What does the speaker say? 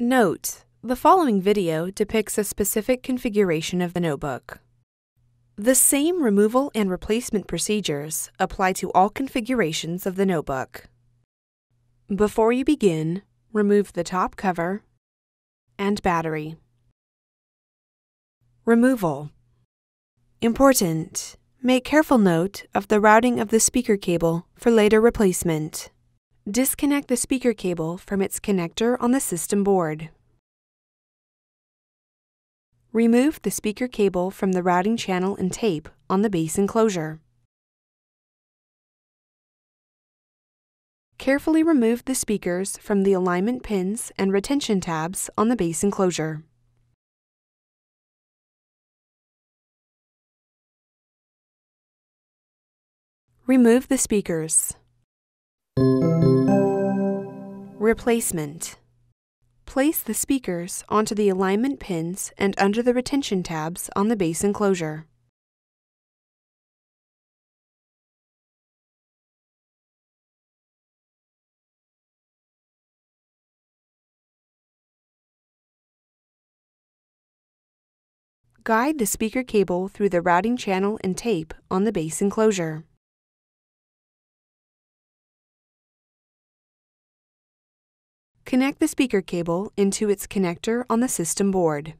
Note: the following video depicts a specific configuration of the notebook. The same removal and replacement procedures apply to all configurations of the notebook. Before you begin, remove the top cover and battery. Removal. Important: make careful note of the routing of the speaker cable for later replacement. Disconnect the speaker cable from its connector on the system board. Remove the speaker cable from the routing channel and tape on the base enclosure. Carefully remove the speakers from the alignment pins and retention tabs on the base enclosure. Remove the speakers. Replacement. Place the speakers onto the alignment pins and under the retention tabs on the base enclosure. Guide the speaker cable through the routing channel and tape on the base enclosure. Connect the speaker cable into its connector on the system board.